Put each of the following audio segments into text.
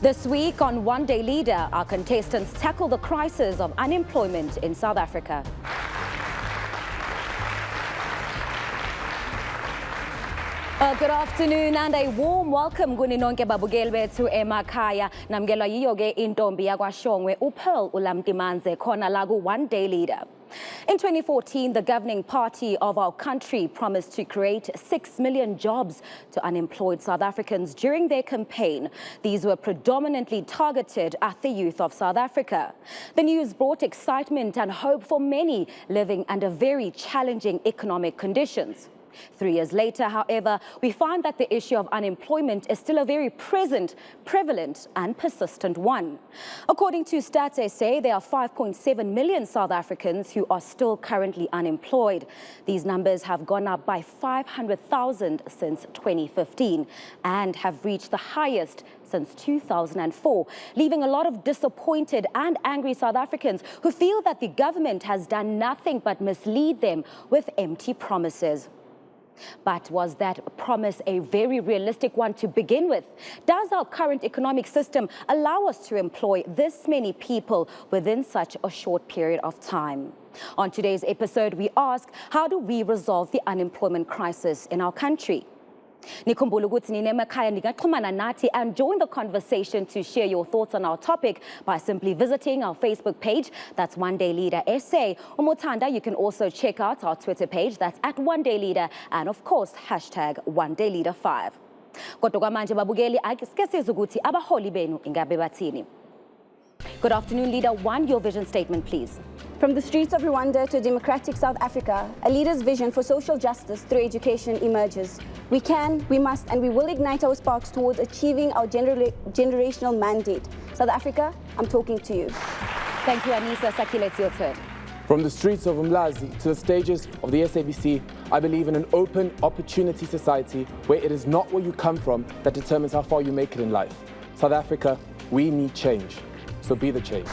This week on One Day Leader, our contestants tackle the crisis of unemployment in South Africa. Good afternoon and a warm welcome kuninonke babukeli bethu emakhaya. Namkelwa yiyo ke intombi yakwaShongwe uPearl uLamtimanze khona la ku One Day Leader. In 2014, the governing party of our country promised to create 6 million jobs to unemployed South Africans during their campaign. These were predominantly targeted at the youth of South Africa. The news brought excitement and hope for many living under very challenging economic conditions. 3 years later, however, we find that the issue of unemployment is still a very present, prevalent and persistent one. According to Stats SA, there are 5.7 million South Africans who are still currently unemployed. These numbers have gone up by 500,000 since 2015 and have reached the highest since 2004, leaving a lot of disappointed and angry South Africans who feel that the government has done nothing but mislead them with empty promises. But was that promise a very realistic one to begin with? Does our current economic system allow us to employ this many people within such a short period of time? On today's episode, we ask, how do we resolve the unemployment crisis in our country? Nikhumbula ukuthi nina emakhaya ningaxhumana nathi and join the conversation to share your thoughts on our topic by simply visiting our Facebook page, that's One Day Leader SA. Umotanda, you can also check out our Twitter page, that's at One Day Leader, and of course, hashtag One Day Leader 5. Kodwa kwamanje babukeli ake sizwe ukuthi abaholi benu ingabe bathini. Good afternoon, Leader 1, your vision statement, please. From the streets of Rwanda to a democratic South Africa, a leader's vision for social justice through education emerges. We can, we must, and we will ignite our sparks towards achieving our generational mandate. South Africa, I'm talking to you. Thank you, Anisa. Sakile, it's your turn. From the streets of Umlazi to the stages of the SABC, I believe in an open opportunity society where it is not where you come from that determines how far you make it in life. South Africa, we need change. So be the change.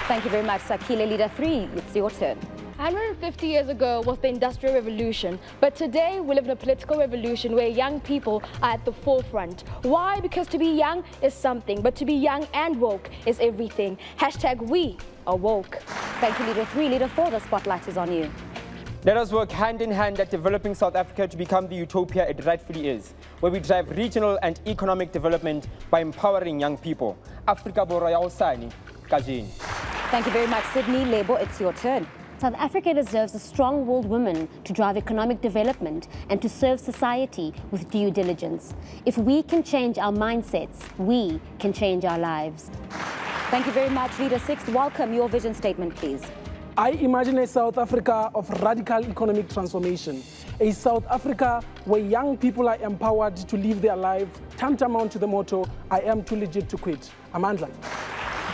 Thank you very much, Sakile. Leader 3, it's your turn. 150 years ago was the Industrial Revolution, but today we live in a political revolution where young people are at the forefront. Why? Because to be young is something, but to be young and woke is everything. Hashtag we are woke. Thank you, Leader 3. Leader 4, the spotlight is on you. Let us work hand in hand at developing South Africa to become the utopia it rightfully is, where we drive regional and economic development by empowering young people. Africa Bora ya Osani, Kajini. Thank you very much, Sydney. Lebo, it's your turn. South Africa deserves a strong-willed woman to drive economic development and to serve society with due diligence. If we can change our mindsets, we can change our lives. Thank you very much, Leader 6. Welcome. Your vision statement, please. I imagine a South Africa of radical economic transformation, a South Africa where young people are empowered to live their life, tantamount to the motto, I am too legit to quit. Amandla.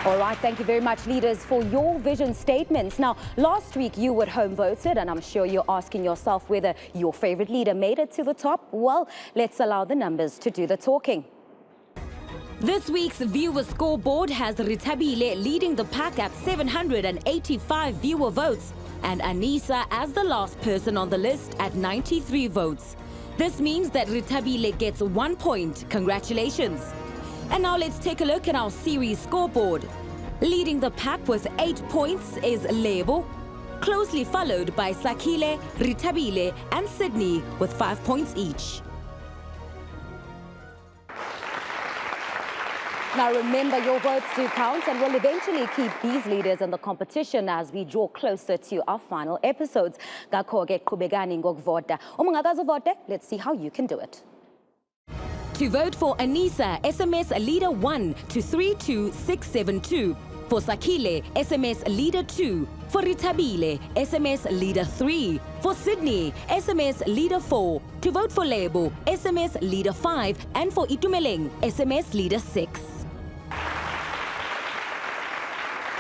All right, thank you very much, leaders, for your vision statements. Now, last week you were home voted, and I'm sure you're asking yourself whether your favorite leader made it to the top. Well, let's allow the numbers to do the talking. This week's viewer scoreboard has Ritabile leading the pack at 785 viewer votes and Anisa as the last person on the list at 93 votes. This means that Ritabile gets 1 point. Congratulations. And now let's take a look at our series scoreboard. Leading the pack with 8 points is Lebo, closely followed by Sakile, Ritabile and Sydney with 5 points each. Now remember, your votes do count and will eventually keep these leaders in the competition as we draw closer to our final episodes. Let's see how you can do it. To vote for Anisa, SMS Leader 1 to 32672. For Sakile, SMS Leader 2. For Ritabile, SMS Leader 3. For Sydney, SMS Leader 4. To vote for Lebo, SMS Leader 5. And for Itumeleng, SMS Leader 6.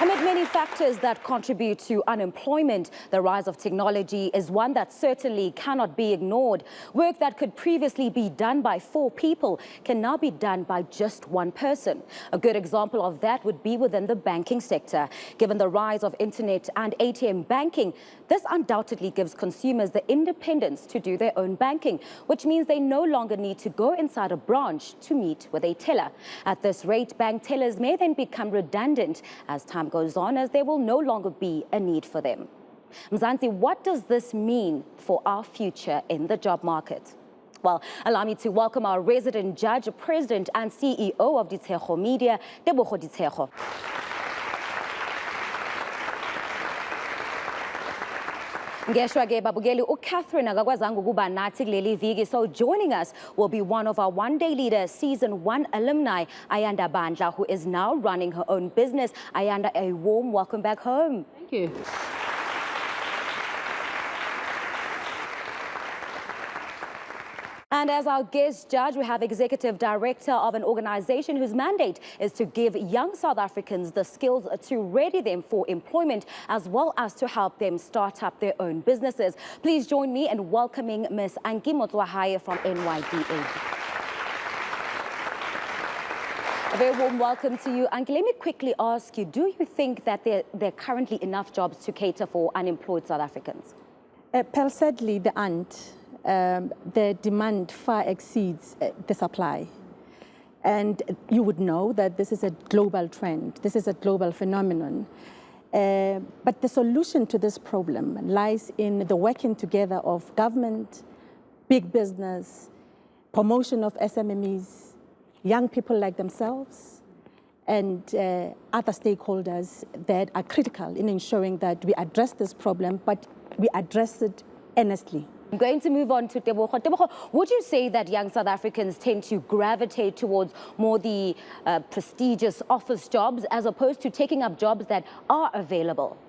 Amid of many factors that contribute to unemployment, the rise of technology is one that certainly cannot be ignored. Work that could previously be done by 4 people can now be done by just 1 person. A good example of that would be within the banking sector. Given the rise of internet and ATM banking, this undoubtedly gives consumers the independence to do their own banking, which means they no longer need to go inside a branch to meet with a teller. At this rate, bank tellers may then become redundant as time goes on, as there will no longer be a need for them. Mzansi, what does this mean for our future in the job market? Well, allow me to welcome our resident judge, president and CEO of Ditshego Media, Tebogo Ditshego. Ngeshwa-ke babukeli uCatherine akakwazanga ukuba nathi kuleli viki, so joining us will be one of our One Day Leaders Season 1 alumni, Ayanda Bandla, who is now running her own business. Ayanda, a warm welcome back home. Thank you. And as our guest judge, we have executive director of an organization whose mandate is to give young South Africans the skills to ready them for employment, as well as to help them start up their own businesses. Please join me in welcoming Ms. Anki Motswahaya from NYDA. A very warm welcome to you. Anki, let me quickly ask you, do you think that there are currently enough jobs to cater for unemployed South Africans? Pearl, sadly, there aren't. The demand far exceeds the supply. And you would know that this is a global trend. This is a global phenomenon. But the solution to this problem lies in the working together of government, big business, promotion of SMMEs, young people like themselves, and other stakeholders that are critical in ensuring that we address this problem, but we address it earnestly. I'm going to move on to Tebogo. Tebogo, would you say that young South Africans tend to gravitate towards more the prestigious office jobs as opposed to taking up jobs that are available?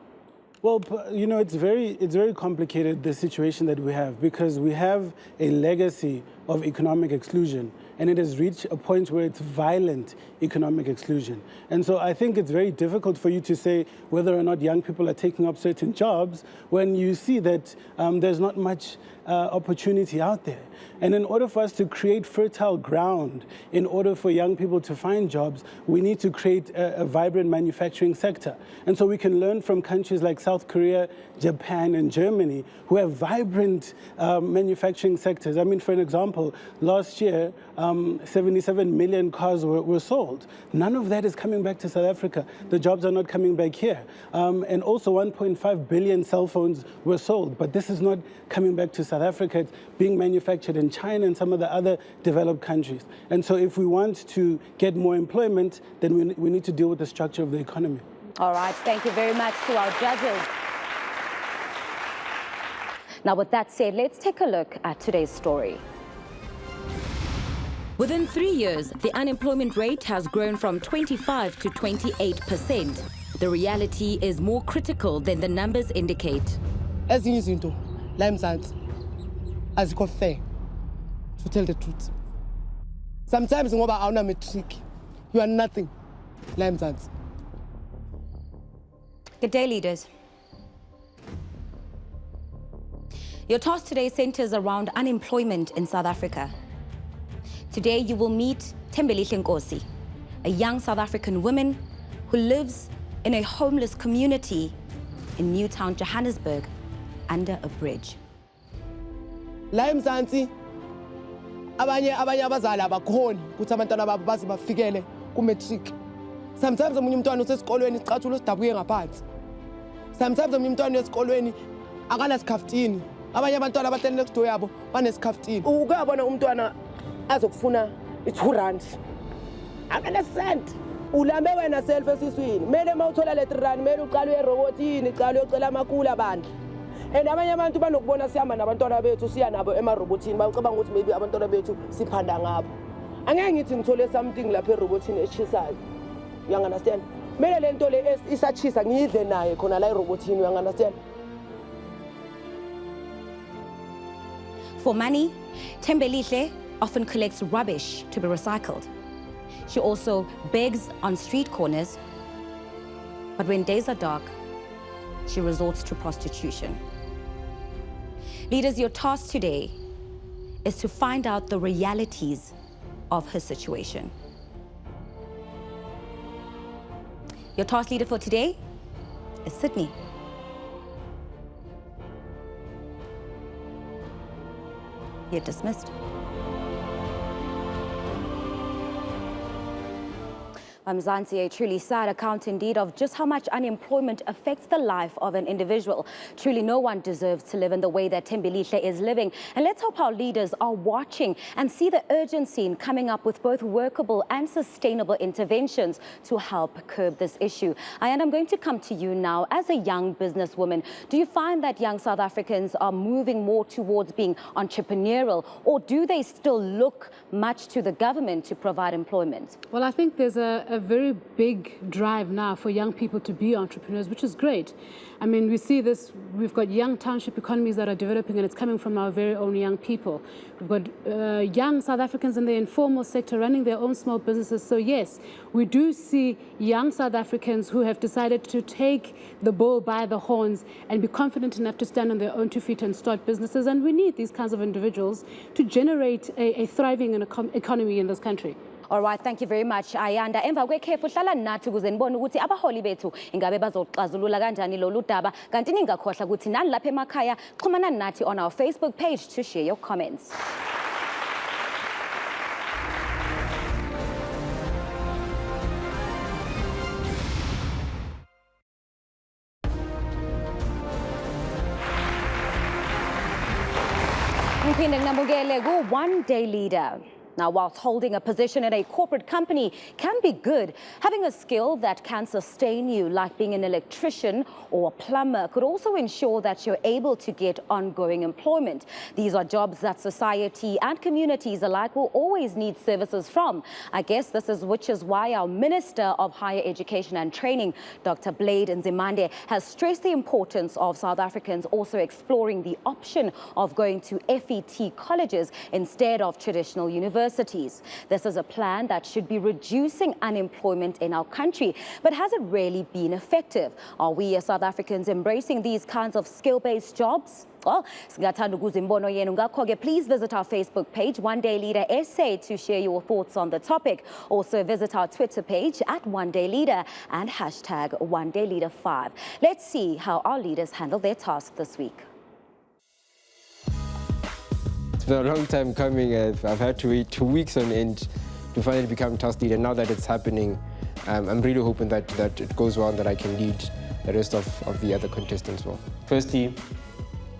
Well, you know, it's very complicated, the situation that we have, because we have a legacy of economic exclusion, and it has reached a point where it's violent economic exclusion. And so I think it's very difficult for you to say whether or not young people are taking up certain jobs when you see that there's not much opportunity out there. And in order for us to create fertile ground, in order for young people to find jobs, we need to create a vibrant manufacturing sector. And so we can learn from countries like South Korea, Japan, and Germany, who have vibrant manufacturing sectors. I mean, for an example, last year, 77 million cars were sold. None of that is coming back to South Africa. The jobs are not coming back here. And also 1.5 billion cell phones were sold, but this is not coming back to South Africa. It's being manufactured in China and some of the other developed countries. And so if we want to get more employment, then we need to deal with the structure of the economy. All right, thank you very much to our judges. Now, with that said, let's take a look at today's story. Within 3 years, the unemployment rate has grown from 25 to 28%. The reality is more critical than the numbers indicate. Ezinye izinto la eMzansi azikho fair, to tell the truth. Sometimes ngoba awuna matric, you are nothing la eMzansi. Good day, leaders. Your task today centers around unemployment in South Africa. Today, you will meet Thembelihle Nkosi, a young South African woman who lives in a homeless community in Newtown, Johannesburg, under a bridge. La eMzansi abanye abazali abakhoni ukuthi abantwana babo baze bafikele ku matric. Sometimes omunye umntwana usesikolweni isicathulo sidabuke ngaphansi. Sometimes omunye umntwana esikolweni akana sikhaftini. Abanye abantwana abahleli next door yabo banesikhaftini. Ukuyabona umntwana azokufuna i2 rand. Akana cent. Ulambe wena self esiswini. Mele mawuthola le 3 rand, mele uqale uyerobothini, uqale uyocela amakula bandla. And abanye abantu banokubona sihamba nabantwana bethu siya nabo emarobotini bacabanga ukuthi maybe abantwana bethu siphanda ngabo. Angeke ngithi ngithole something lapha erobotini echisayo. You understand? Mele le nto le isachisa ngidle naye khona la erobotini, you understand? For money, Thembelihle often collects rubbish to be recycled. She also begs on street corners, But when days are dark, she resorts to prostitution. Leaders, your task today is to find out the realities of her situation. Your task leader for today is Sydney. You're dismissed. Mzansi, a truly sad account indeed of just how much unemployment affects the life of an individual. Truly no one deserves to live in the way that Thembilihle is living. And let's hope our leaders are watching and see the urgency in coming up with both workable and sustainable interventions to help curb this issue. And I'm going to come to you now. As a young businesswoman, do you find that young South Africans are moving more towards being entrepreneurial, or do they still look much to the government to provide employment? Well, I think there's a very big drive now for young people to be entrepreneurs, which is great. I mean, we see this, we've got young township economies that are developing, and it's coming from our very own young people. We've got young South Africans in the informal sector running their own small businesses. So yes, we do see young South Africans who have decided to take the bull by the horns and be confident enough to stand on their own 2 feet and start businesses. And we need these kinds of individuals to generate a thriving economy in this country. All right, thank you very much, Ayanda. Emva kwekhefu hlala nathi ukuze nibone ukuthi abaholi bethu ingabe bazoxazulula kanjani lolu daba. Kanti ningakhohlwa ukuthi nani lapha emakhaya xhumanani nathi on our Facebook page to share your comments. Mphinde nginabukele ku One Day Leader. Now, whilst holding a position in a corporate company can be good, having a skill that can sustain you, like being an electrician or a plumber, could also ensure that you're able to get ongoing employment. These are jobs that society and communities alike will always need services from. I guess which is why our Minister of Higher Education and Training, Dr. Blade Nzimande, has stressed the importance of South Africans also exploring the option of going to FET colleges instead of traditional universities. This is a plan that should be reducing unemployment in our country. But has it really been effective? Are we as South Africans embracing these kinds of skill-based jobs? Well, please visit our Facebook page, One Day Leader SA, to share your thoughts on the topic. Also visit our Twitter page at One Day Leader and hashtag OneDayLeader5. Let's see how our leaders handle their task this week. It's been a long time coming. I've had to wait 2 weeks on end to finally become task leader. Now that it's happening, I'm really hoping that it goes well and that I can lead the rest of the other contestants well. Firstly,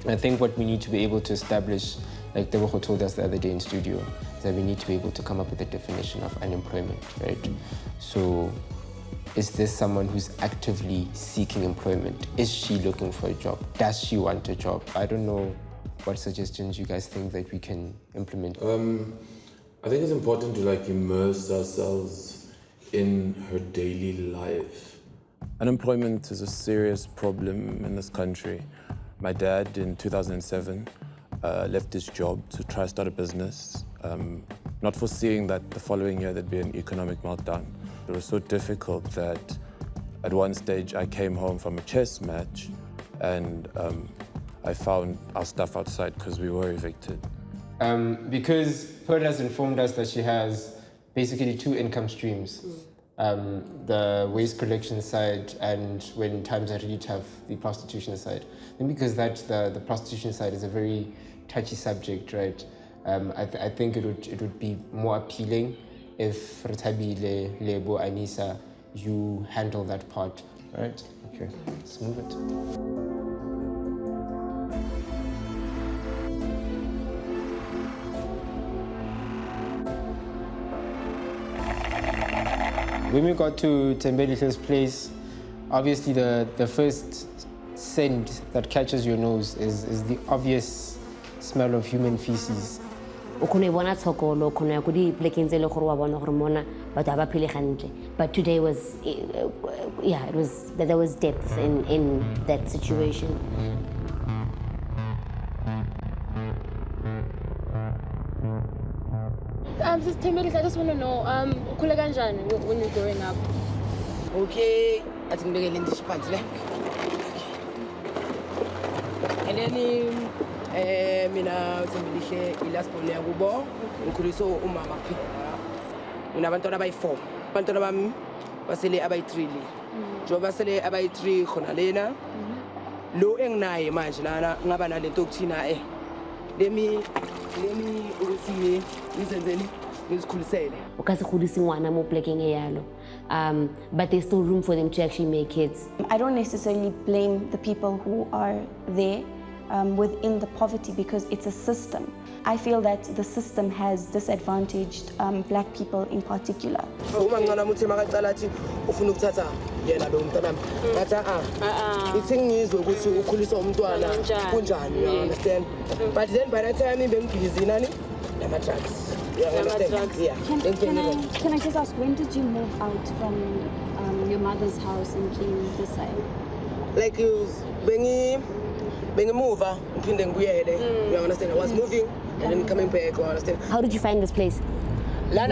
I think what we need to be able to establish, like Tebogo told us the other day in studio, is that we need to be able to come up with a definition of unemployment, right? So, is this someone who's actively seeking employment? Is she looking for a job? Does she want a job? I don't know what suggestions you guys think that we can implement. I think it's important to immerse ourselves in her daily life. Unemployment is a serious problem in this country. My dad in 2007 left his job to try to start a business, not foreseeing that the following year there'd be an economic meltdown. It was so difficult that at one stage I came home from a chess match and I found our stuff outside because we were evicted. Because Pearl has informed us that she has basically 2 income streams. The waste collection side and when times are really tough, the prostitution side. And because the prostitution side is a very touchy subject, right? I think it would be more appealing if Retabile, Lebo, Anisa, you handle that part, right? Okay, let's move it. When we got to Thembelihle's place, obviously the first scent that catches your nose is the obvious smell of human feces. But today was, there was depth in that situation. Just 10 minutes, I just want to know, when you're growing up? Okay, athi ngibekele indishi phansi le. And then mina uSembilishe ilasborn yakubo ngikhuliso umama kuphela. Nginabantwana abayi4. Abantwana bami basele abayi3 le. Njoba basele abayi3 khona lena. Lo enginaye manje lana ngaba nalento okuthina lemi ukuthi ngizenzeni ngizikhulisele. Ukasikhulisa ingwana mo blacking eyalo. But there's still room for them to actually make kids. I don't necessarily blame the people who are there within the poverty because it's a system. I feel that the system has disadvantaged black people in particular. Uma ngicela ukuthi makacala athi ufuna ukuthatha yena lo mntana ngathi ithi ngizwe ukuthi ukhulisa umntwana kunjani, you understand? But then by the time bengibhizi nani nama drugs. Yeah. Can I just ask, when did you move out from your mother's house and came this side? Like move, you understand? I was moving and then coming back, you understand? How did you find this place? Like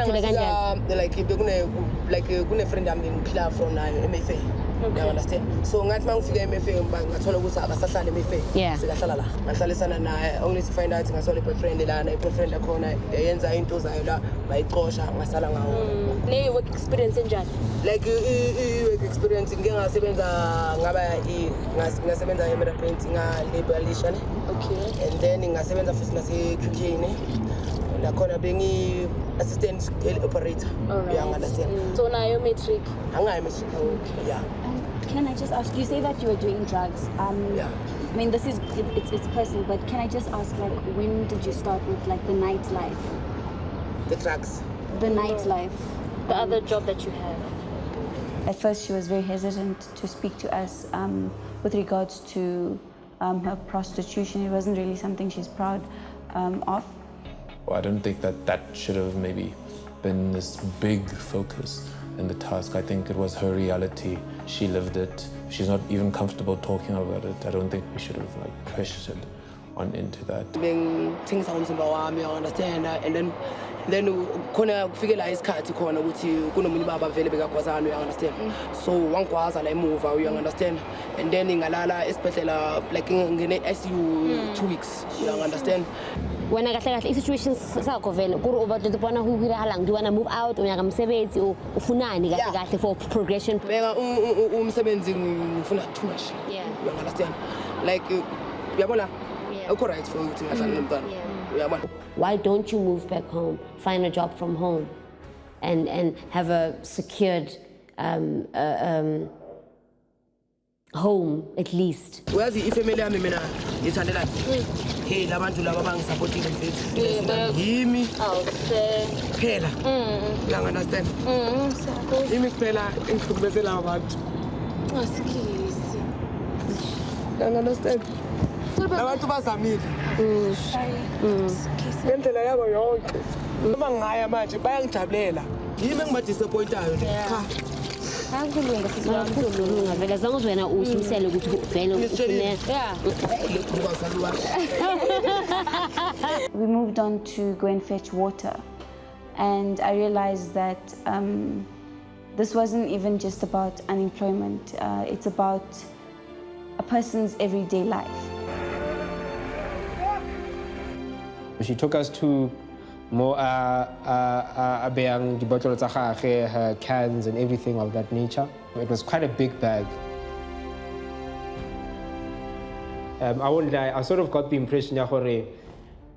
gune friend I'm in club from MFA. You understand? So ngathi mangifika MFA ngathola ukuthi abasahlala MFA. Sikahlala la. Ngahlala sana naye only to find out ngasola boyfriend lana, boyfriend akhona yenza into zayo la bayixosha ngasala ngawo. Ne work experience enjani? Like work experience ngeke ngasebenza ngaba ngasebenza eMarapent labelation. Okay. And then ngasebenza futhi nase QK nakhona bengi assistant operator. You understand? So now you're matric. Angayi matric. Yeah. Can I just ask, you say that you were doing drugs. Yeah. I mean, this is, it's personal, but can I just ask, like, when did you start with, like, the nightlife? The drugs? The nightlife. The other job that you have? At first, she was very hesitant to speak to us with regards to her prostitution. It wasn't really something she's proud of. I don't think that should have maybe been this big focus in the task. I think it was her reality. She lived it. She's not even comfortable talking about it. I don't think we should have pressured on into that. Being things umzimba wami, you understand? And then khona kufikela isikhathi khona ukuthi kunomunye baba vele bekakwazana, you understand? So wangikwaza la emuva, you understand? And then ngalala esibhedlela like ngene ICU 2 weeks, you understand? When I got like situations sakho vele kuri over to the bona who halang do you want to move out unyaka msebenzi ufunani kahle for progression. Beka umsebenzi ngifuna too much. Yeah. You understand? Like uyabona akho right for ukuthi ngahlala nomntwana. Uyabona? Why don't you move back home, find a job from home and have a secured home at least? Uyazi ifamily yami mina ngithandela hey labantu laba bangisupportile mfethu yimi phela you understand yimi phela engihlukumezela abantu asikisi you understand labantu bazamile ngendlela yabo yonke uma ngaya manje bayangijabulela yimi engibadisappointayo cha vele as long as wena usimisele ukuthi vele ufune. We moved on to go and fetch water, and I realized that this wasn't even just about unemployment. It's about a person's everyday life. She took us to more abeyang dibotolo tsa gagwe, her cans and everything of that nature. It was quite a big bag. I won't lie, I sort of got the impression that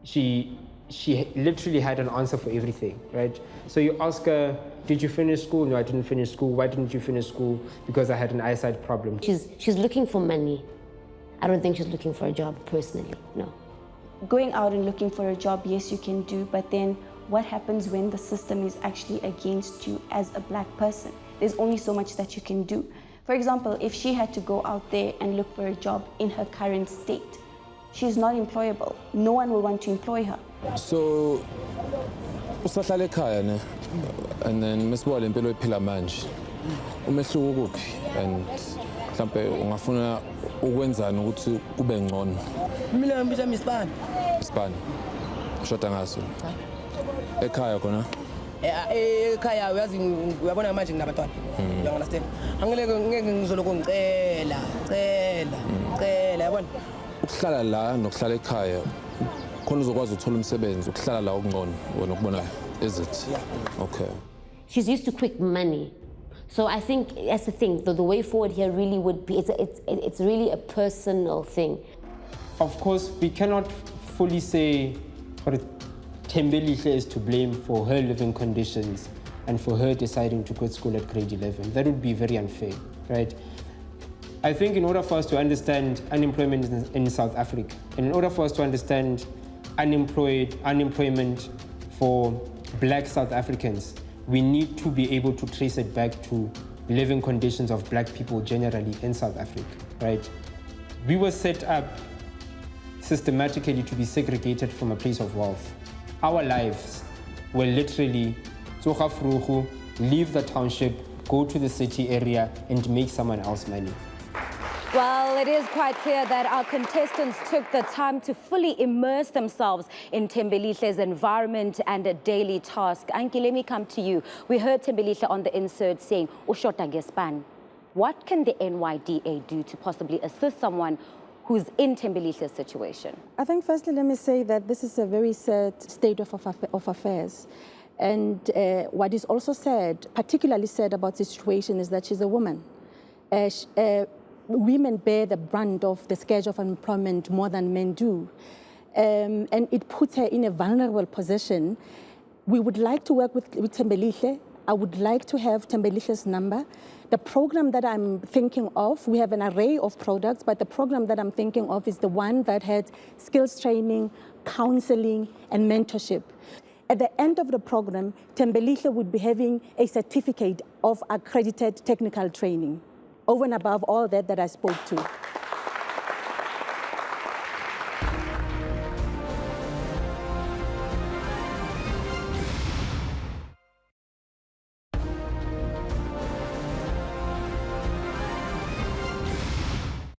she literally had an answer for everything, right? So you ask her, did you finish school? No, I didn't finish school. Why didn't you finish school? Because I had an eyesight problem. She's looking for money. I don't think she's looking for a job personally, no. Going out and looking for a job, yes, you can do, but then what happens when the system is actually against you as a black person? There's only so much that you can do. For example, if she had to go out there and look for a job in her current state, she's not employable. No one will want to employ her. So, usahlala ekhaya ne, and then mesibona impilo ephila manje. Umehluko kuphi? And mhlawumbe ungafuna ukwenzani ukuthi kube ngcono? Mina ngibizwa Miss Ban. Span. Shoda ngaso. Ekhaya khona ekhaya uyazi uyabona manje nginabatwana you understand angileke ngeke ngizoloko ngicela yabona ukuhlala la nokuhlala ekhaya khona uzokwazi ukuthola umsebenzi ukuhlala la okungcono wena ukubonayo is it okay She's used to quick money. So I think that's the thing, the way forward here really would be, it's really a personal thing. Of course, we cannot fully say Thembelihle is to blame for her living conditions and for her deciding to quit school at grade 11. That would be very unfair, right? I think in order for us to understand unemployment in South Africa, and in order for us to understand unemployment for Black South Africans, we need to be able to trace it back to living conditions of Black people generally in South Africa, right? We were set up systematically to be segregated from a place of wealth. Our lives were literally leave the township, go to the city area and make someone else money. Well, it is quite clear that our contestants took the time to fully immerse themselves in Thembelihle's environment and a daily task. Anki, let me come to you. We heard Thembelihle on the insert saying, "Ushota ngespan." What can the NYDA do to possibly assist someone who's in Thembelihle's situation? I think firstly, let me say that this is a very sad state of affairs. And what is also sad, particularly sad about the situation, is that she's a woman. Women bear the brunt of the scourge of unemployment more than men do. And it puts her in a vulnerable position. We would like to work with Thembelihle. I would like to have Thembelihle's number. The program that I'm thinking of, we have an array of products, but the program that I'm thinking of is the one that had skills training, counseling, and mentorship. At the end of the program, Thembelihle would be having a certificate of accredited technical training, over and above all that I spoke to.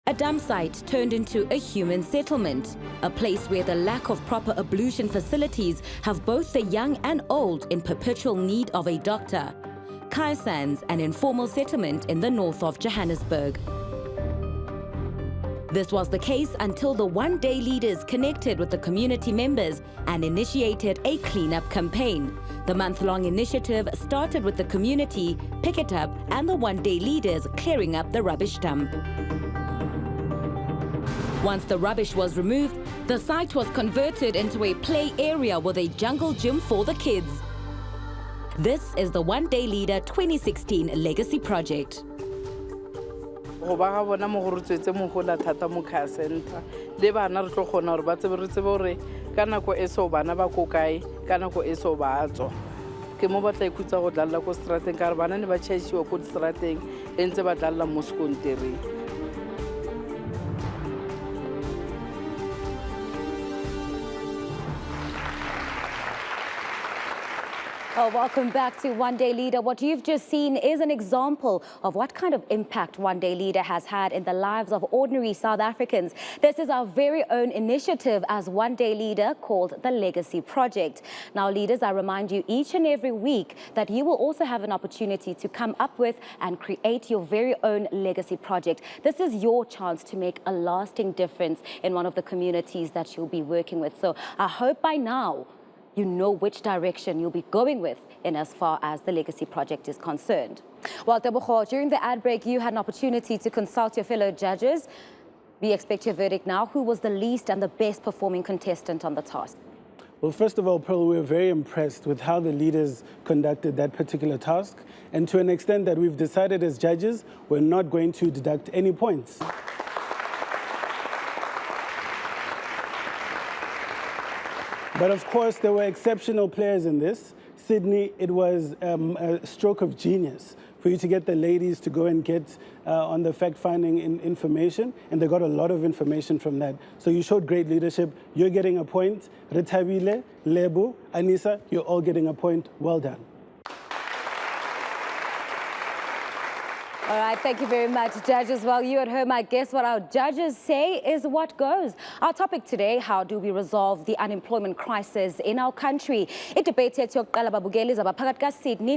A dump site turned into a human settlement, a place where the lack of proper ablution facilities have both the young and old in perpetual need of a doctor. Kaisan's, an informal settlement in the north of Johannesburg. This was the case until the one-day leaders connected with the community members and initiated a cleanup campaign. The month-long initiative started with the community, Pick It Up, and the one-day leaders clearing up the rubbish dump. Once the rubbish was removed, the site was converted into a play area with a jungle gym for the kids. This is the One Day Leader 2016 Legacy Project. Go ba ga bona mo go rutsetse mo gola thata mo care center le bana re tlo gona gore ba tsebe gore ka nako e so bana ba ko kae ka nako e so ba tswa ke mo batla ikhutsa go dlalla ko strateng ka re bana ne ba chaisiwa ko strateng e ntse ba dlalla mo sekontereng. Oh, welcome back to One Day Leader. What you've just seen is an example of what kind of impact One Day Leader has had in the lives of ordinary South Africans. This is our very own initiative as One Day Leader called the Legacy Project. Now, leaders, I remind you each and every week that you will also have an opportunity to come up with and create your very own legacy project. This is your chance to make a lasting difference in one of the communities that you'll be working with. So I hope by now you know which direction you'll be going with in as far as the Legacy Project is concerned. Well, Tebogo, during the ad break, you had an opportunity to consult your fellow judges. We expect your verdict now. Who was the least and the best performing contestant on the task? Well, first of all, Pearl, we were very impressed with how the leaders conducted that particular task, and to an extent that we've decided as judges, we're not going to deduct any points. But of course, there were exceptional players in this. Sydney, it was a stroke of genius for you to get the ladies to go and get on the fact-finding information, and they got a lot of information from that. So you showed great leadership. You're getting a point. Retabile, Lebu, Anissa, you're all getting a point. Well done. All right, thank you very much, judges. Well, you at home, I guess what our judges say is what goes. Our topic today, how do we resolve the unemployment crisis in our country? It debated Sydney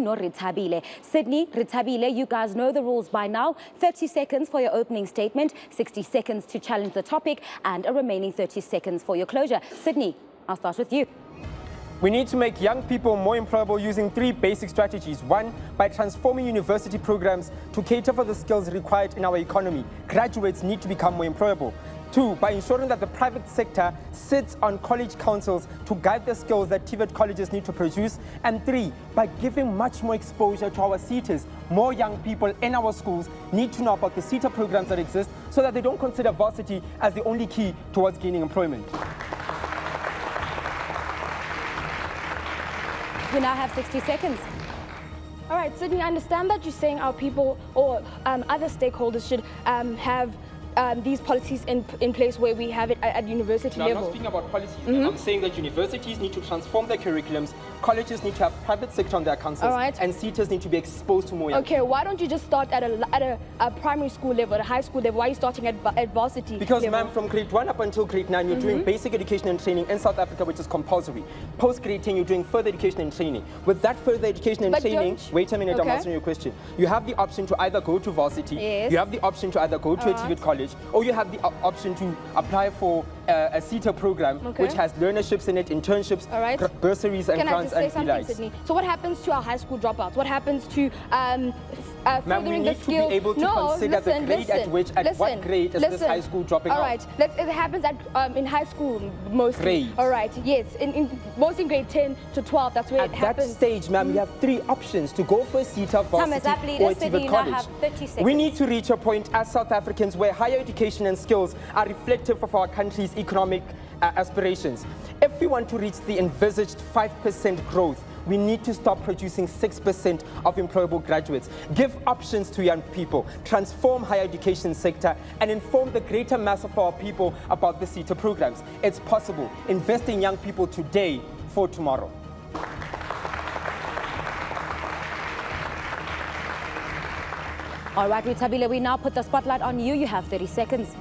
no Rithabile. Sydney, Rithabile, you guys know the rules by now. 30 seconds for your opening statement, 60 seconds to challenge the topic, and a remaining 30 seconds for your closure. Sydney, I'll start with you. We need to make young people more employable using 3 basic strategies. 1, by transforming university programs to cater for the skills required in our economy. Graduates need to become more employable. 2, by ensuring that the private sector sits on college councils to guide the skills that TVET colleges need to produce. And 3, by giving much more exposure to our SETAs. More young people in our schools need to know about the SETA programs that exist so that they don't consider varsity as the only key towards gaining employment. You now have 60 seconds. All right, Sydney, I understand that you're saying our people or other stakeholders should have these policies in place where we have it at university level. I'm not speaking about policies. I'm saying that universities need to transform their curriculums, colleges need to have private sector on their councils, and SETAs need to be exposed to more young people. Why don't you just start at a primary school level, at a high school level? Why are you starting at varsity Because, level? ma'am, from grade 1 up until grade 9, you're doing basic education and training in South Africa, which is compulsory. Post grade 10, you're doing further education and training. With that further education and training, wait a minute, I'm answering your question. You have the option to either go to varsity, you have the option to either go to a TVET college, or you have the option to apply for a SETA program, which has learnerships in it, internships, bursaries and grants and something, Sydney? So what happens to our high school dropouts? What happens to furthering the skills? to be able to consider the grade at which, what grade is this high school dropping out? All right, it happens at in high school mostly. Grade. All right, yes, mostly in grade 10 to 12, that's where it happens. At that stage, ma'am, you have 3 options to go for a SETA, varsity, or a TVET college. We need to reach a point as South Africans where higher education and skills are reflective of our country's economic aspirations. If we want to reach the envisaged 5% growth, we need to stop producing 6% of employable graduates. Give options to young people, transform higher education sector, and inform the greater mass of our people about the SETA programs. It's possible. Invest in young people today for tomorrow. All right, Rithabile, we now put the spotlight on you. You have 30 seconds.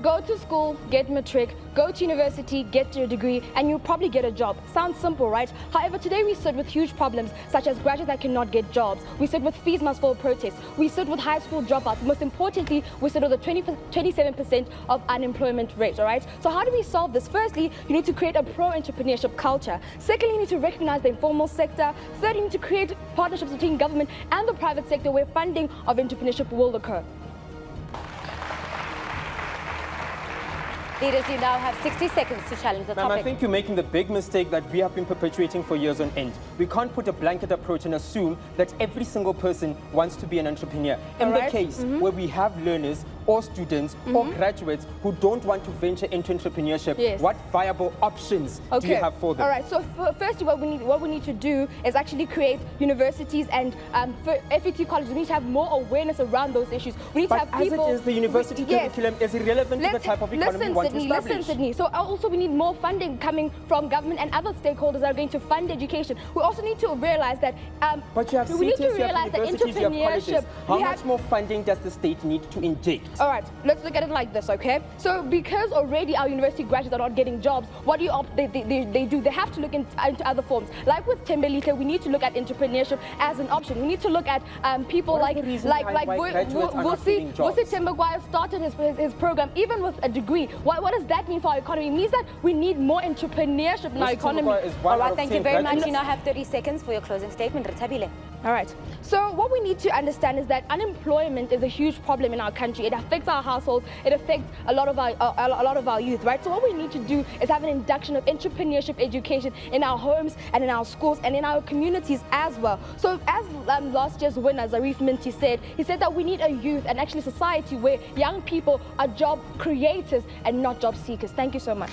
Go to school, get matric, go to university, get your degree, and you'll probably get a job. Sounds simple, right? However, today we sit with huge problems, such as graduates that cannot get jobs. We sit with fees must fall protests. We sit with high school dropouts. Most importantly, we sit with a 27% of unemployment rate, all right? So how do we solve this? Firstly, you need to create a pro-entrepreneurship culture. Secondly, you need to recognize the informal sector. Thirdly, you need to create partnerships between government and the private sector where funding of entrepreneurship will occur. Leaders, you now have 60 seconds to challenge the topic. Ma'am, I think you're making the big mistake that we have been perpetuating for years on end. We can't put a blanket approach and assume that every single person wants to be an entrepreneur. In the case where we have learners or students or graduates who don't want to venture into entrepreneurship, what viable options do you have for them? All right, so firstly, what we need to do is actually create universities and FET colleges. We need to have more awareness around those issues. We need to have people. As it is, the university curriculum is irrelevant to the type of economy we want to establish. Listen, Sydney. So also we need more funding coming from government and other stakeholders that are going to fund education. We also need to realize that but you have we need to realize that entrepreneurship. How much more funding does the state need to inject? All right, let's look at it like this, okay? So because already our university graduates are not getting jobs, what do they do? They have to look into other forms. Like with Tembelite, we need to look at entrepreneurship as an option. We need to look at people like Vusi Tembagwaya started his program even with a degree. What does that mean for our economy? It means that we need more entrepreneurship in our economy. All right, thank you very much. You now have 30 seconds for your closing statement. Rithabile. All right. So what we need to understand is that unemployment is a huge problem in our country. It affects our households. It affects a lot of our youth, right? So what we need to do is have an induction of entrepreneurship education in our homes and in our schools and in our communities as well. So as last year's winner, Zarif Minty said, he said that we need a youth and actually society where young people are job creators and not job seekers. Thank you so much.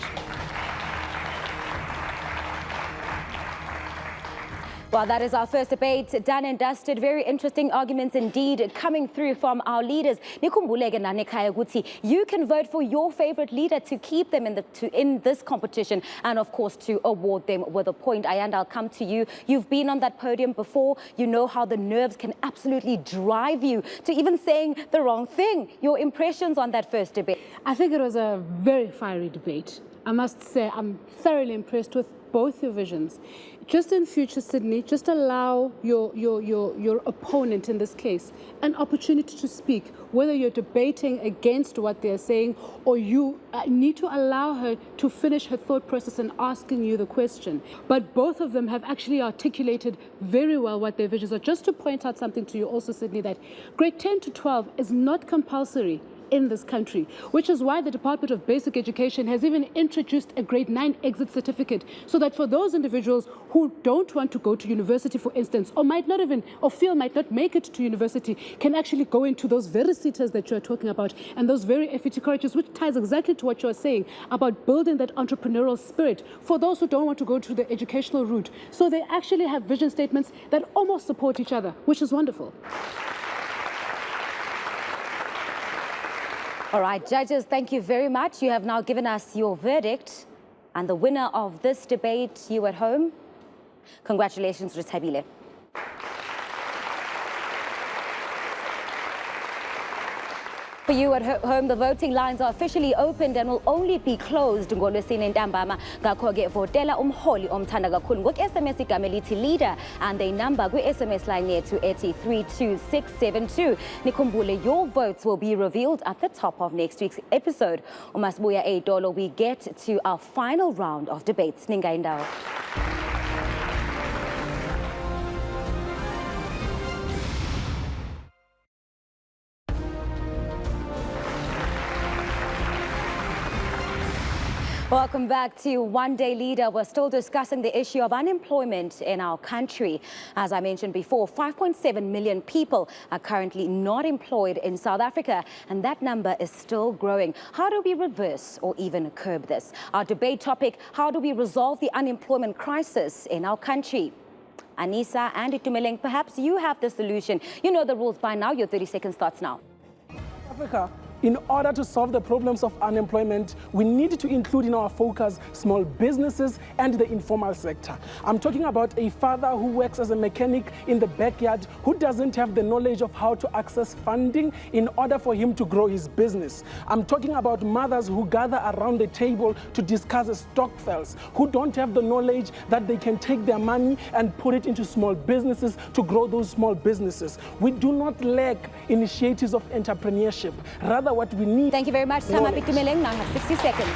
Well, that is our first debate, done and dusted. Very interesting arguments indeed coming through from our leaders. Nikhumbuleke nanekhaya ukuthi you can vote for your favorite leader to keep them in this competition and, of course, to award them with a point. Ayanda, I'll come to you. You've been on that podium before. You know how the nerves can absolutely drive you to even saying the wrong thing. Your impressions on that first debate? I think it was a very fiery debate. I must say I'm thoroughly impressed with both your visions. Just in future, Sydney, just allow your opponent in this case an opportunity to speak, whether you're debating against what they're saying or you need to allow her to finish her thought process and asking you the question. But both of them have actually articulated very well what their visions are. Just to point out something to you also, Sydney, that grade 10 to 12 is not compulsory in this country, which is why the Department of Basic Education has even introduced a grade 9 exit certificate, so that for those individuals who don't want to go to university, for instance, or might not even, or feel might not make it to university, can actually go into those very seaters that you're talking about and those very FET colleges, which ties exactly to what you're saying about building that entrepreneurial spirit for those who don't want to go to the educational route. So they actually have vision statements that almost support each other, which is wonderful. All right, judges, thank you very much. You have now given us your verdict. And the winner of this debate, you at home, congratulations, Rithabile. For you at home, the voting lines are officially opened and will only be closed ngolwesine ntambama. Ngakho-ke votela umholi omthanda kakhulu ngoku-SMS igama elithi leader and they number kwi-SMS line yethu ethi 32672. Nikhumbule, your votes will be revealed at the top of next week's episode. Umasibuya Eyitolo, we get to our final round of debates. Ningayi ndawo. Welcome back to One Day Leader. We're still discussing the issue of unemployment in our country. As I mentioned before, 5.7 million people are currently not employed in South Africa, and that number is still growing. How do we reverse or even curb this? Our debate topic, how do we resolve the unemployment crisis in our country? Anisa and Itumeleng, perhaps you have the solution. You know the rules by now. Your 30-second starts now. Africa, in order to solve the problems of unemployment, we need to include in our focus small businesses and the informal sector. I'm talking about a father who works as a mechanic in the backyard who doesn't have the knowledge of how to access funding in order for him to grow his business. I'm talking about mothers who gather around the table to discuss stock files, who don't have the knowledge that they can take their money and put it into small businesses to grow those small businesses. We do not lack initiatives of entrepreneurship. Rather, what we need. Thank you very much, Sama Pitumeleng. Now you have 60 seconds.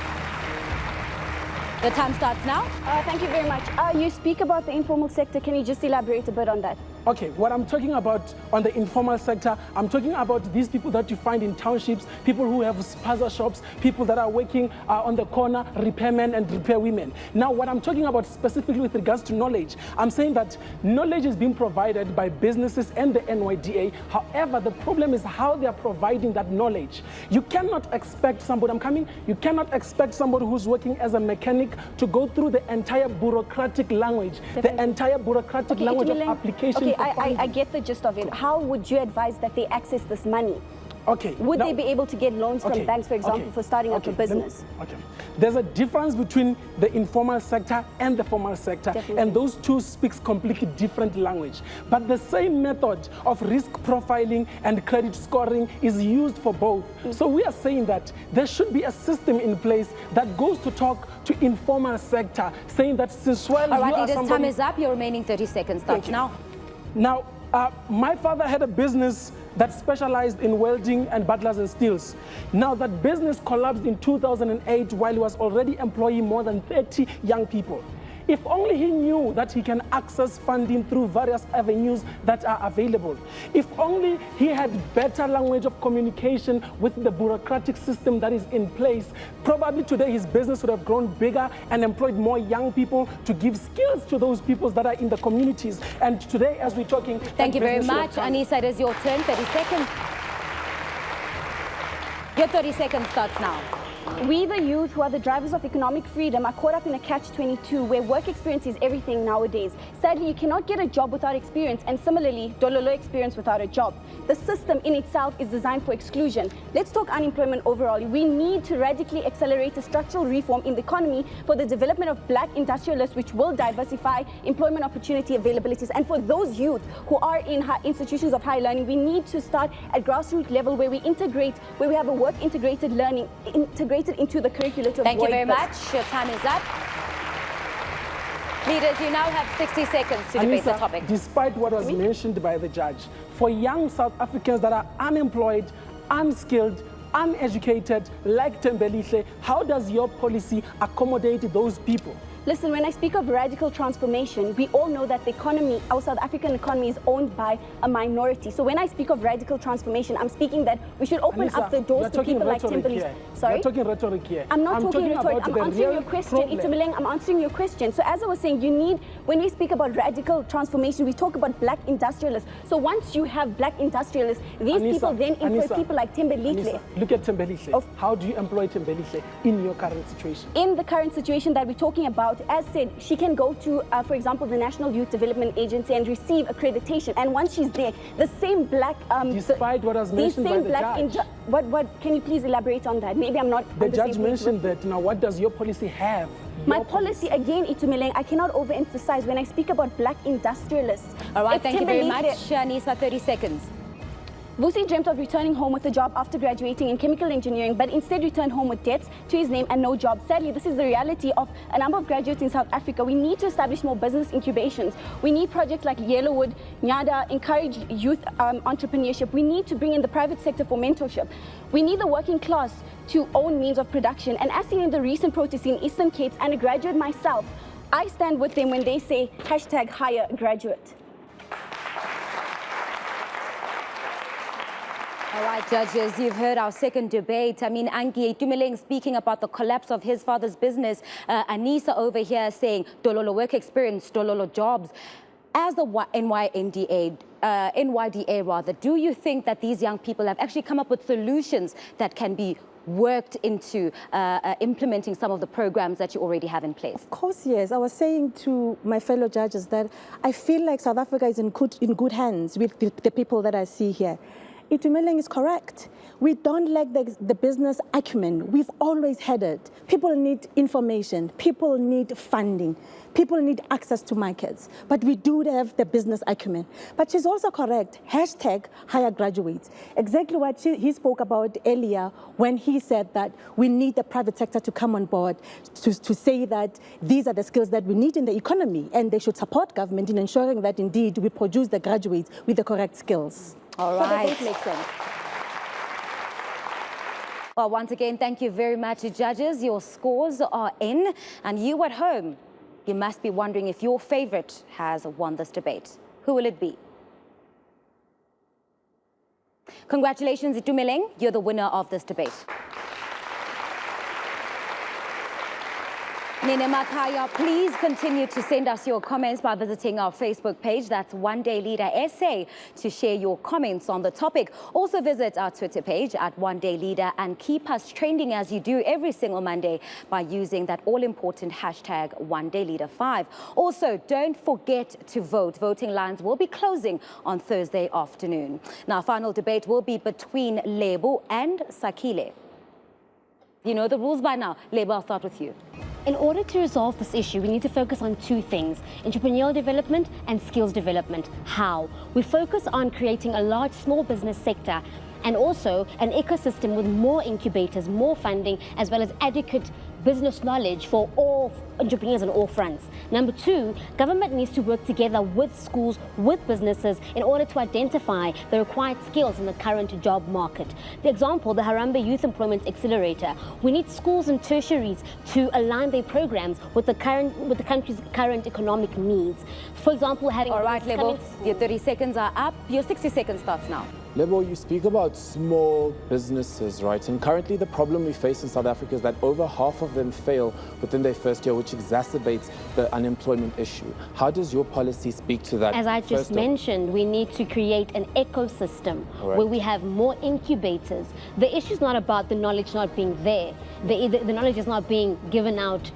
The time starts now. Thank you very much. You speak about the informal sector. Can you just elaborate a bit on that? Okay, what I'm talking about on the informal sector, I'm talking about these people that you find in townships, people who have spaza shops, people that are working on the corner, repairmen and repair women. Now, what I'm talking about specifically with regards to knowledge, I'm saying that knowledge is being provided by businesses and the NYDA. However, the problem is how they are providing that knowledge. You cannot expect somebody, you cannot expect somebody who's working as a mechanic to go through the entire bureaucratic language, the entire bureaucratic language of application. Okay, I get the gist of it. How would you advise that they access this money? Okay. Would they be able to get loans from banks, for example, for starting up a business? There's a difference between the informal sector and the formal sector, and those two speaks completely different language. But the same method of risk profiling and credit scoring is used for both. So we are saying that there should be a system in place that goes to talk to informal sector, saying that since well, all right, leaders, time is up. Your remaining 30 seconds starts now. Now, my father had a business that specialized in welding and butlers and steels. Now that business collapsed in 2008 while he was already employing more than 30 young people. If only he knew that he can access funding through various avenues that are available. If only he had better language of communication with the bureaucratic system that is in place, probably today his business would have grown bigger and employed more young people to give skills to those people that are in the communities. And today, as we're talking... Thank you very much. Anisa, it is your turn. 30 seconds. Your 30 seconds starts now. We, the youth, who are the drivers of economic freedom, are caught up in a catch-22 where work experience is everything nowadays. Sadly, you cannot get a job without experience, and similarly, dololo experience without a job. The system in itself is designed for exclusion. Let's talk unemployment overall. We need to radically accelerate a structural reform in the economy for the development of black industrialists, which will diversify employment opportunity availabilities. And for those youth who are in institutions of higher learning, we need to start at grassroots level where we integrate, where we have a work integrated learning integrated into the curriculum to Thank you avoid very this. much. Your time is up. Leaders, you now have 60 seconds to debate the topic. Despite what was mentioned by the judge, for young South Africans that are unemployed, unskilled, uneducated, like Tembelihle, how does your policy accommodate those people? Listen, when I speak of radical transformation, we all know that the economy, our South African economy, is owned by a minority. So when I speak of radical transformation, I'm speaking that we should open up the doors to people like Tembelihle. Sorry? You're talking rhetoric here. I'm not talking rhetoric. I'm answering your question. problem. Itumeleng, I'm answering your question. So as I was saying, you need, when we speak about radical transformation, we talk about black industrialists. So once you have black industrialists, these people then employ people like Tembelihle. Look at Tembelihle. How do you employ Tembelihle in your current situation? In the current situation that we're talking about, as said, she can go to, for example, the National Youth Development Agency and receive accreditation. And once she's there, the same black... Despite what was mentioned by the judge. What can you please elaborate on that? Maybe I'm not... The judge mentioned that. Now, what does your policy have? My policy, again, Itumeleng, I cannot overemphasize when I speak about black industrialists. All right, thank you very much. Shanisa, 30 seconds. Vusi dreamt of returning home with a job after graduating in chemical engineering, but instead returned home with debts to his name and no job. Sadly, this is the reality of a number of graduates in South Africa. We need to establish more business incubations. We need projects like Yellowwood, Nyada, encourage youth entrepreneurship. We need to bring in the private sector for mentorship. We need the working class to own means of production. And as seen in the recent protests in Eastern Cape, and a graduate myself, I stand with them when they say #hire graduate. All right, judges, you've heard our second debate. I mean, Anki Itumeleng speaking about the collapse of his father's business. Anisa over here saying, dololo work experience, dololo jobs. As the NYDA rather, do you think that these young people have actually come up with solutions that can be worked into implementing some of the programs that you already have in place? Of course, yes. I was saying to my fellow judges that I feel like South Africa is in good hands with the people that I see here. Itumeleng is correct. We don't lack the business acumen. We've always had it. People need information. People need funding. People need access to markets. But we do have the business acumen. But she's also correct. #hire graduates. Exactly what he spoke about earlier when he said that we need the private sector to come on board to say that these are the skills that we need in the economy, and they should support government in ensuring that indeed we produce the graduates with the correct skills. All right. So that makes sense. Well, once again, thank you very much, judges. Your scores are in, and you at home, you must be wondering if your favorite has won this debate. Who will it be? Congratulations, Itumeleng. You're the winner of this debate. Nene Makaya, please continue to send us your comments by visiting our Facebook page. That's One Day Leader SA to share your comments on the topic. Also visit our Twitter page at One Day Leader and keep us trending as you do every single Monday by using that all-important hashtag OneDayLeader5. Also, don't forget to vote. Voting lines will be closing on Thursday afternoon. Now, final debate will be between Lebo and Sakile. You know the rules by now. Lebo, I'll start with you. In order to resolve this issue, we need to focus on two things: entrepreneurial development and skills development. How? We focus on creating a large small business sector and also an ecosystem with more incubators, more funding, as well as adequate business knowledge for all entrepreneurs on all fronts. Number two, government needs to work together with schools, with businesses in order to identify the required skills in the current job market. For example, the Harambee Youth Employment Accelerator. We need schools and tertiaries to align their programs with the country's current economic needs. For example, having... All right, Lebo, your 30 seconds are up. Your 60 seconds starts now. Lebo, you speak about small businesses, right? And currently the problem we face in South Africa is that over half of them fail within their first year, which exacerbates the unemployment issue. How does your policy speak to that? As I just mentioned, we need to create an ecosystem where we have more incubators. The issue is not about the knowledge not being there. The knowledge is not being given out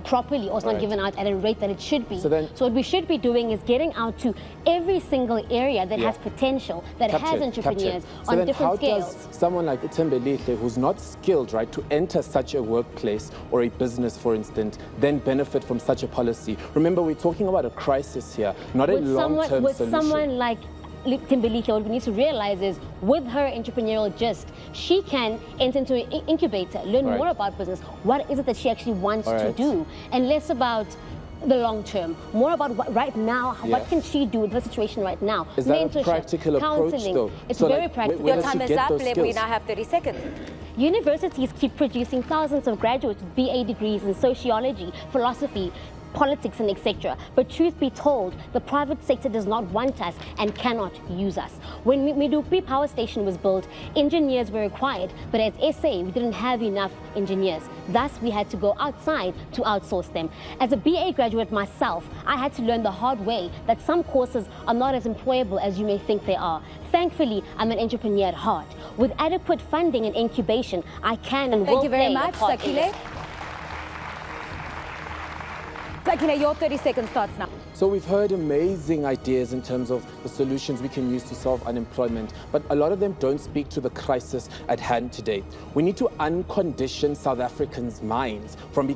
properly, or it's not given out at a rate that it should be. So what we should be doing is getting out to every single area that has potential, that has entrepreneurs on different scales. How does someone like Uthembelihle, who's not skilled, right, to enter such a workplace or a business, for instance, then benefit from such a policy? Remember, we're talking about a crisis here, not a long-term solution. With someone like Uthembelihle, what we need to realize is, with her entrepreneurial gist, she can enter into an incubator, learn more about business. What is it that she actually wants to do? And less about the long term, more about what right now, what can she do in her situation right now? Is that a practical approach, though? It's very practical. Your time is up, Lebo. We now have 30 seconds. Universities keep producing thousands of graduates with BA degrees in sociology, philosophy, politics, and etc. But truth be told, the private sector does not want us and cannot use us. When Medupi Power Station was built, engineers were required, but as SA, we didn't have enough engineers. Thus, we had to go outside to outsource them. As a BA graduate myself, I had to learn the hard way that some courses are not as employable as you may think they are. Thankfully, I'm an entrepreneur at heart. With adequate funding and incubation, I can and will Thank you very play much, a part in Sakile. this. Sakile, your 30 seconds starts now. So we've heard amazing ideas in terms of the solutions we can use to solve unemployment, but a lot of them don't speak to the crisis at hand today. We need to uncondition South Africans' minds from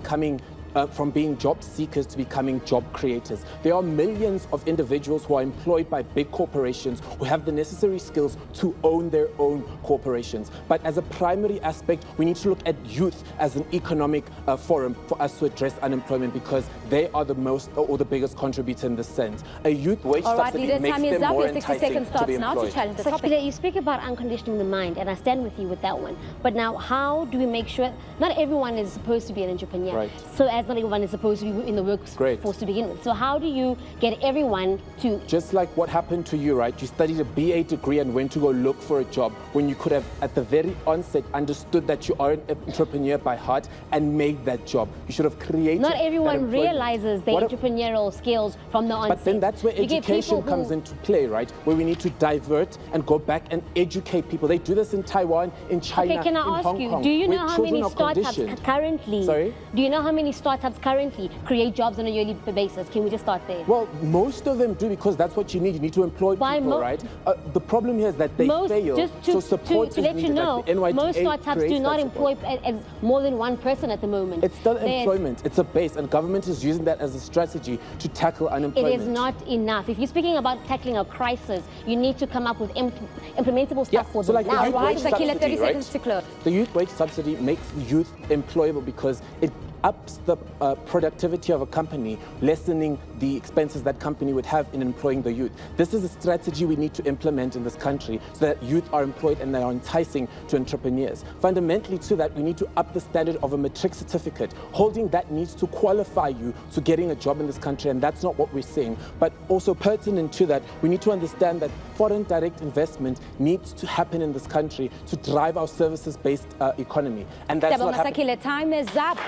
being job seekers to becoming job creators. There are millions of individuals who are employed by big corporations who have the necessary skills to own their own corporations. But as a primary aspect, we need to look at youth as an economic forum for us to address unemployment, because they are the most or the biggest contributor in this sense. A youth wage subsidy makes them more enticing to be employed. Sakile, you speak about unconditioning the mind, and I stand with you with that one. But now, how do we make sure not everyone is supposed to be an entrepreneur? Right. So as not everyone is supposed to be in the workforce to begin with. So how do you get everyone to... Just like what happened to you, right? You studied a BA degree and went to go look for a job when you could have, at the very onset, understood that you are an entrepreneur by heart and made that job. You should have created Not everyone realizes their entrepreneurial skills from the onset. But then that's where education comes into play, right? Where we need to divert and go back and educate people. They do this in Taiwan, in China, okay, can I in ask Hong you, Kong. do you know how many startups currently... Sorry? Do you know how many startups currently create jobs on a yearly basis? Can we just start there? Well, most of them do, because that's what you need. You need to employ people, right? The problem here is that they fail. Just to let you know, most startups do not employ as more than one person at the moment. It's still employment. It's a base, and government is using that as a strategy to tackle unemployment. It is not enough. If you're speaking about tackling a crisis, you need to come up with implementable stuff for them. So like now. the youth wage subsidy, right? The youth wage subsidy makes the youth employable because it ups the productivity of a company, lessening the expenses that company would have in employing the youth. This is a strategy we need to implement in this country so that youth are employed and they are enticing to entrepreneurs. Fundamentally to that, we need to up the standard of a matric certificate. Holding that needs to qualify you to getting a job in this country, and that's not what we're saying. But also pertinent to that, we need to understand that foreign direct investment needs to happen in this country to drive our services-based economy. And that's not happening. Time is up.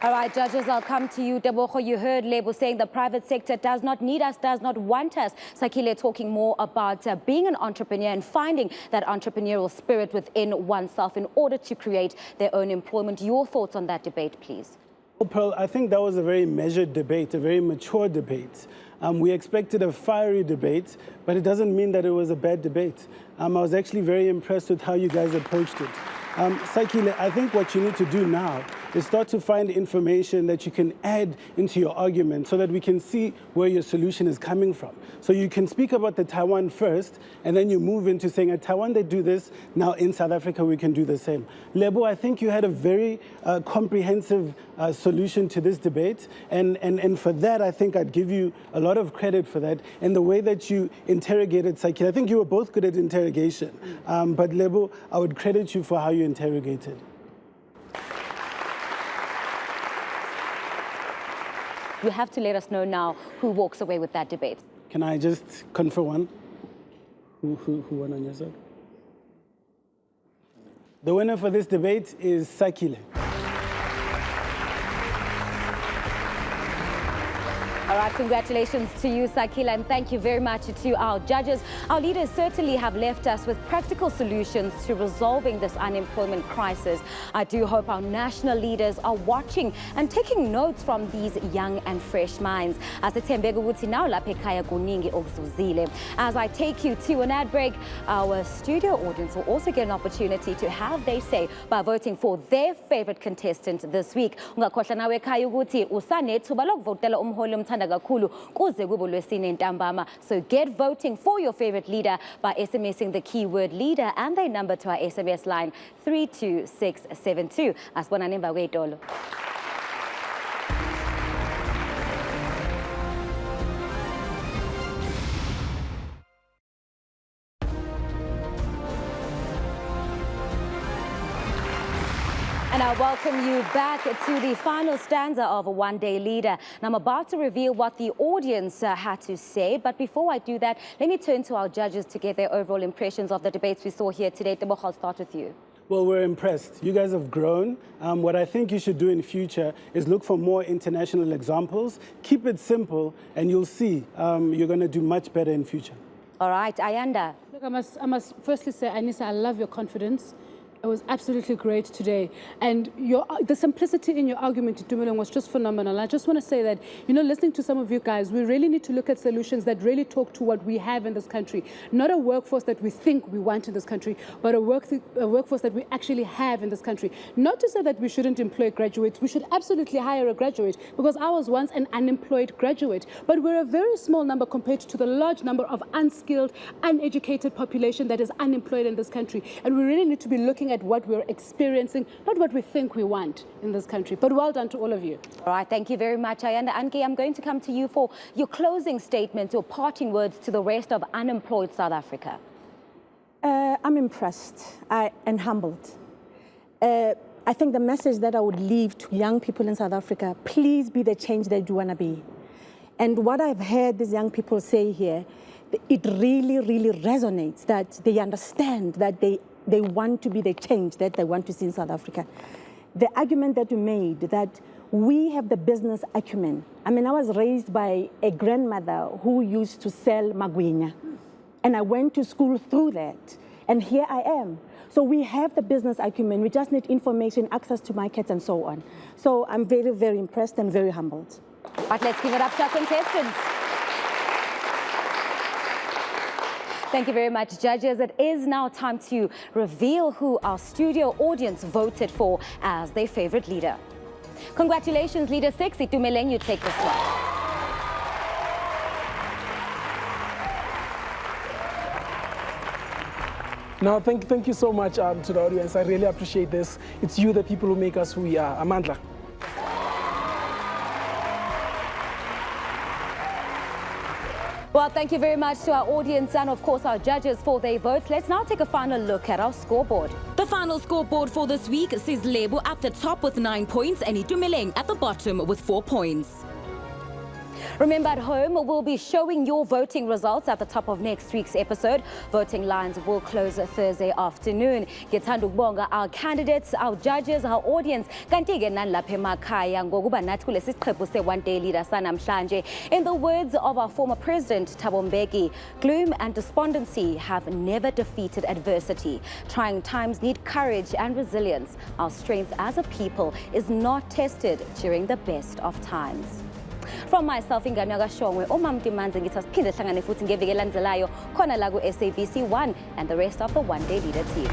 All right, judges, I'll come to you. Deboho, you heard Lebo saying the private sector does not need us, does not want us. Sakile talking more about being an entrepreneur and finding that entrepreneurial spirit within oneself in order to create their own employment. Your thoughts on that debate, please? Well, Pearl, I think that was a very measured debate, a very mature debate. We expected a fiery debate, but it doesn't mean that it was a bad debate. I was actually very impressed with how you guys approached it. Sakile, I think what you need to do now is start to find information that you can add into your argument so that we can see where your solution is coming from. So you can speak about the Taiwan first, and then you move into saying, at Taiwan they do this, now in South Africa we can do the same. Lebo, I think you had a very comprehensive solution to this debate, and for that I think I'd give you a lot of credit for that. And the way that you interrogated Sakile, I think you were both good at interrogation, but Lebo, I would credit you for how you interrogated. You have to let us know now who walks away with that debate. Can I just confer one? Who won on your side? The winner for this debate is Sakile. All right, congratulations to you, Sakila, and thank you very much to our judges. Our leaders certainly have left us with practical solutions to resolving this unemployment crisis. I do hope our national leaders are watching and taking notes from these young and fresh minds. As I take you to an ad break, our studio audience will also get an opportunity to have their say by voting for their favorite contestant this week. So get voting for your favorite leader by SMSing the keyword leader and their number to our SMS line 32672. And I welcome you back to the final stanza of a one-day leader. And I'm about to reveal what the audience had to say. But before I do that, let me turn to our judges to get their overall impressions of the debates we saw here today. Tebogo, I'll start with you. Well, we're impressed. You guys have grown. What I think you should do in future is look for more international examples. Keep it simple, and you'll see you're going to do much better in future. All right, Ayanda. Look, I must firstly say, Anissa, I love your confidence. It was absolutely great today. And the simplicity in your argument, Itumeleng, was just phenomenal. I just want to say that, you know, listening to some of you guys, we really need to look at solutions that really talk to what we have in this country. Not a workforce that we think we want in this country, but a workforce that we actually have in this country. Not to say that we shouldn't employ graduates. We should absolutely hire a graduate, because I was once an unemployed graduate. But we're a very small number compared to the large number of unskilled, uneducated population that is unemployed in this country. And we really need to be looking at what we're experiencing, not what we think we want in this country. But well done to all of you. All right, thank you very much, Ayanda. Anke, I'm going to come to you for your closing statement, your parting words to the rest of unemployed South Africa. I'm impressed and humbled. I think the message that I would leave to young people in South Africa, please be the change that you want to be. And what I've heard these young people say here, it really, really resonates, that they understand that they want to be the change that they want to see in South Africa. The argument that you made, that we have the business acumen. I mean, I was raised by a grandmother who used to sell magwinya, and I went to school through that, and here I am. So we have the business acumen, we just need information, access to markets, and so on. So I'm very, very impressed and very humbled. But let's give it up to our contestants. Thank you very much, judges. It is now time to reveal who our studio audience voted for as their favorite leader. Congratulations, Leader 6. Itumeleng, you take this one. No, thank you so much to the audience. I really appreciate this. It's you, the people, who make us who we are. Amandla. Well, thank you very much to our audience and, of course, our judges for their votes. Let's now take a final look at our scoreboard. The final scoreboard for this week sees Lebo at the top with 9 points and Itumeleng at the bottom with 4 points. Remember, at home, we'll be showing your voting results at the top of next week's episode. Voting lines will close Thursday afternoon. Ngithanda ukubonga our candidates, our judges, our audience. Kanti-ke nanilapha emakhaya ngokuba nathi kulesi siqephu se-One Day Leader sanamhlanje. In the words of our former president, Thabo Mbeki, gloom and despondency have never defeated adversity. Trying times need courage and resilience. Our strength as a people is not tested during the best of times. From myself, ingane yakashongwe, uMamtimanze ngithi asiphinde sihlangane futhi ngeviki elandelayo khona la ku SABC1 and the rest of the One Day Leader team.